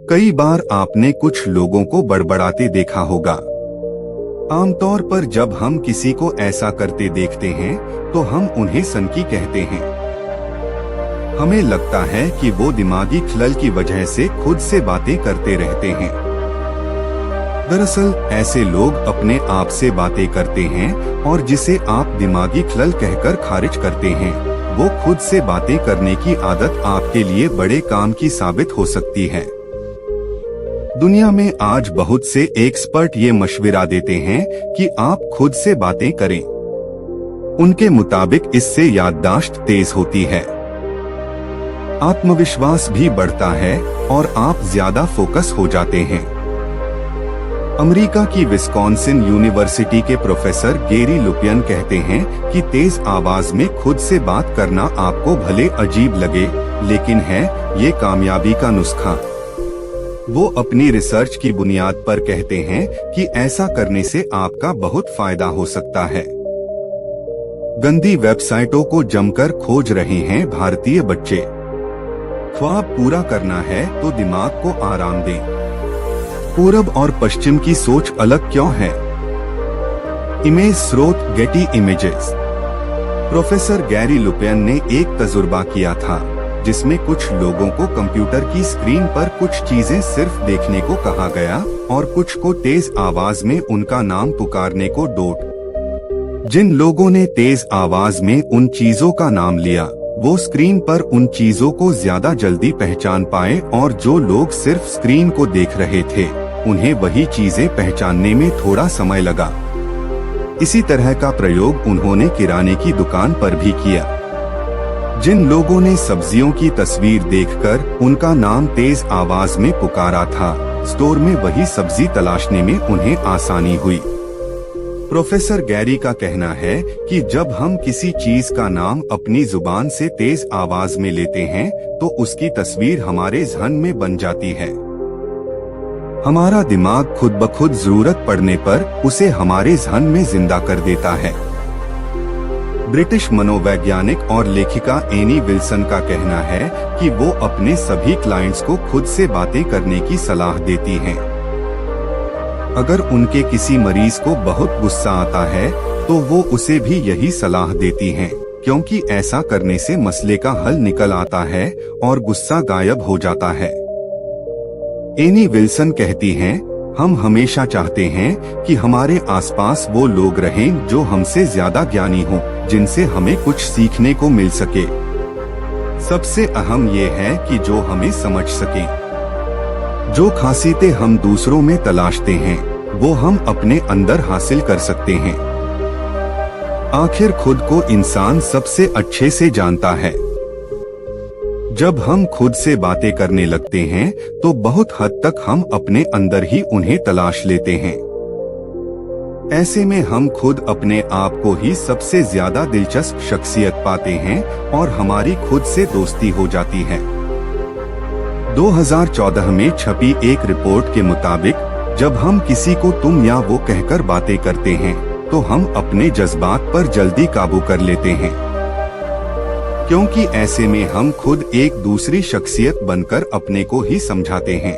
कई बार आपने कुछ लोगों को बड़बड़ाते देखा होगा। आमतौर पर जब हम किसी को ऐसा करते देखते हैं तो हम उन्हें सनकी कहते हैं। हमें लगता है कि वो दिमागी खलल की वजह से खुद से बातें करते रहते हैं। दरअसल ऐसे लोग अपने आप से बातें करते हैं और जिसे आप दिमागी खलल कहकर खारिज करते हैं, वो खुद से बातें करने की आदत आपके लिए बड़े काम की साबित हो सकती है। दुनिया में आज बहुत से एक्सपर्ट ये मशविरा देते हैं कि आप खुद से बातें करें। उनके मुताबिक इससे याददाश्त तेज होती है, आत्मविश्वास भी बढ़ता है और आप ज्यादा फोकस हो जाते हैं। अमेरिका की विस्कॉन्सिन यूनिवर्सिटी के प्रोफेसर गैरी लुपियन कहते हैं कि तेज आवाज में खुद से बात करना आपको भले अजीब लगे, लेकिन है ये कामयाबी का नुस्खा। वो अपनी रिसर्च की बुनियाद पर कहते हैं कि ऐसा करने से आपका बहुत फायदा हो सकता है। गंदी वेबसाइटों को जमकर खोज रहे हैं भारतीय बच्चे। ख्वाब पूरा करना है तो दिमाग को आराम दें। पूरब और पश्चिम की सोच अलग क्यों है? इमेज स्रोत गेटी इमेजेस। प्रोफेसर गैरी लुपियन ने एक तजुर्बा किया था जिसमें कुछ लोगों को कंप्यूटर की स्क्रीन पर कुछ चीजें सिर्फ देखने को कहा गया और कुछ को तेज आवाज में उनका नाम पुकारने को डोट। जिन लोगों ने तेज आवाज में उन चीजों का नाम लिया, वो स्क्रीन पर उन चीजों को ज्यादा जल्दी पहचान पाए, और जो लोग सिर्फ स्क्रीन को देख रहे थे, उन्हें वही चीजें पहचानने में थोड़ा समय लगा। इसी तरह का प्रयोग उन्होंने किराने की दुकान पर भी किया। जिन लोगों ने सब्जियों की तस्वीर देखकर उनका नाम तेज आवाज में पुकारा था, स्टोर में वही सब्जी तलाशने में उन्हें आसानी हुई। प्रोफेसर गैरी का कहना है कि जब हम किसी चीज का नाम अपनी जुबान से तेज आवाज में लेते हैं तो उसकी तस्वीर हमारे जहन में बन जाती है। हमारा दिमाग खुद ब खुद जरूरत पड़ने पर उसे हमारे जहन में जिंदा कर देता है। ब्रिटिश मनोवैज्ञानिक और लेखिका एनी विल्सन का कहना है कि वो अपने सभी क्लाइंट्स को खुद से बातें करने की सलाह देती हैं। अगर उनके किसी मरीज को बहुत गुस्सा आता है तो वो उसे भी यही सलाह देती हैं, क्योंकि ऐसा करने से मसले का हल निकल आता है और गुस्सा गायब हो जाता है। एनी विल्सन कहती हैं, हम हमेशा चाहते हैं कि हमारे आसपास वो लोग रहें जो हमसे ज्यादा ज्ञानी हों, जिनसे हमें कुछ सीखने को मिल सके। सबसे अहम ये है कि जो हमें समझ सके। जो खासियतें हम दूसरों में तलाशते हैं, वो हम अपने अंदर हासिल कर सकते हैं। आखिर खुद को इंसान सबसे अच्छे से जानता है। जब हम खुद से बातें करने लगते हैं तो बहुत हद तक हम अपने अंदर ही उन्हें तलाश लेते हैं। ऐसे में हम खुद अपने आप को ही सबसे ज्यादा दिलचस्प शख्सियत पाते हैं और हमारी खुद से दोस्ती हो जाती है। 2014 में छपी एक रिपोर्ट के मुताबिक जब हम किसी को तुम या वो कहकर बातें करते हैं तो हम अपने जज्बात पर जल्दी काबू कर लेते हैं, क्योंकि ऐसे में हम खुद एक दूसरी शख्सियत बनकर अपने को ही समझाते हैं।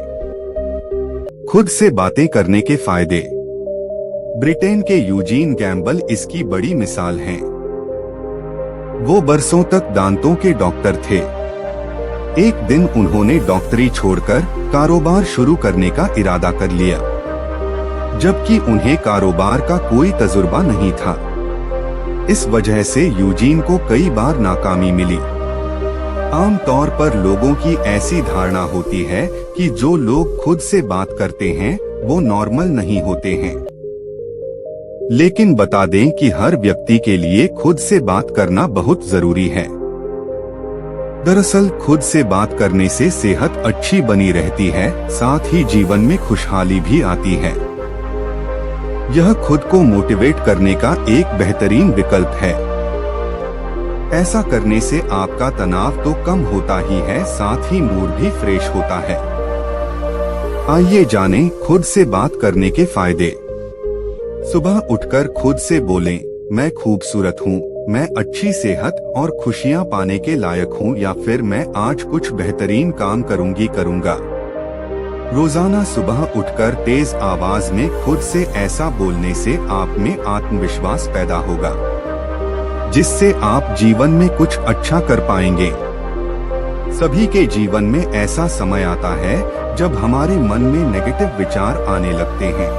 खुद से बातें करने के फायदे। ब्रिटेन के यूजीन गैम्बल इसकी बड़ी मिसाल हैं। वो बरसों तक दांतों के डॉक्टर थे। एक दिन उन्होंने डॉक्टरी छोड़कर कारोबार शुरू करने का इरादा कर लिया, जबकि उन्हें कारोबार का कोई तजुर्बा नहीं था। इस वजह से यूजीन को कई बार नाकामी मिली। आमतौर पर लोगों की ऐसी धारणा होती है कि जो लोग खुद से बात करते हैं वो नॉर्मल नहीं होते हैं। लेकिन बता दें कि हर व्यक्ति के लिए खुद से बात करना बहुत जरूरी है। दरअसल खुद से बात करने से सेहत अच्छी बनी रहती है, साथ ही जीवन में खुशहाली भी आती है। यह खुद को मोटिवेट करने का एक बेहतरीन विकल्प है। ऐसा करने से आपका तनाव तो कम होता ही है, साथ ही मूड भी फ्रेश होता है। आइए जानें खुद से बात करने के फायदे। सुबह उठकर खुद से बोलें, मैं खूबसूरत हूँ, मैं अच्छी सेहत और खुशियाँ पाने के लायक हूँ, या फिर मैं आज कुछ बेहतरीन काम करूँगा। रोजाना सुबह उठकर तेज आवाज में खुद से ऐसा बोलने से आप में आत्मविश्वास पैदा होगा, जिससे आप जीवन में कुछ अच्छा कर पाएंगे। सभी के जीवन में ऐसा समय आता है जब हमारे मन में नेगेटिव विचार आने लगते हैं,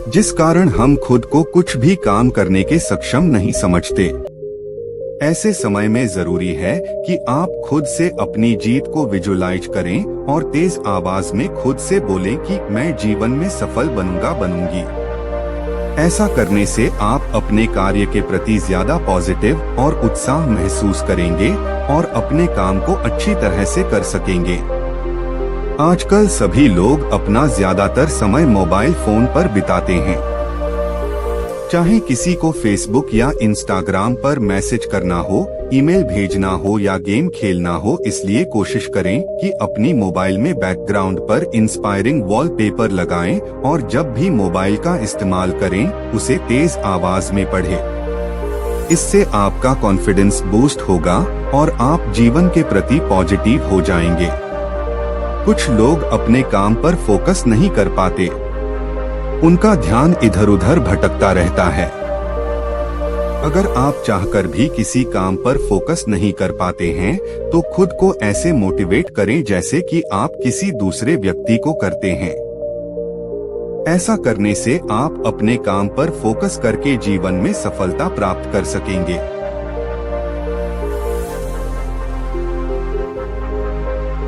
जिस कारण हम खुद को कुछ भी काम करने के सक्षम नहीं समझते। ऐसे समय में जरूरी है कि आप खुद से अपनी जीत को विजुअलाइज करें और तेज आवाज में खुद से बोलें कि मैं जीवन में सफल बनूंगा, बनूंगी। ऐसा करने से आप अपने कार्य के प्रति ज्यादा पॉजिटिव और उत्साह महसूस करेंगे और अपने काम को अच्छी तरह से कर सकेंगे। आजकल सभी लोग अपना ज्यादातर समय मोबाइल फोन पर बिताते हैं। चाहे किसी को फेसबुक या इंस्टाग्राम पर मैसेज करना हो, ईमेल भेजना हो या गेम खेलना हो, इसलिए कोशिश करें कि अपनी मोबाइल में बैकग्राउंड पर इंस्पायरिंग वॉलपेपर लगाएं और जब भी मोबाइल का इस्तेमाल करें उसे तेज आवाज में पढ़ें। इससे आपका कॉन्फिडेंस बूस्ट होगा और आप जीवन के प्रति पॉजिटिव हो जाएंगे। कुछ लोग अपने काम पर फोकस नहीं कर पाते, उनका ध्यान इधर उधर भटकता रहता है। अगर आप चाहकर भी किसी काम पर फोकस नहीं कर पाते हैं तो खुद को ऐसे मोटिवेट करें जैसे कि आप किसी दूसरे व्यक्ति को करते हैं। ऐसा करने से आप अपने काम पर फोकस करके जीवन में सफलता प्राप्त कर सकेंगे।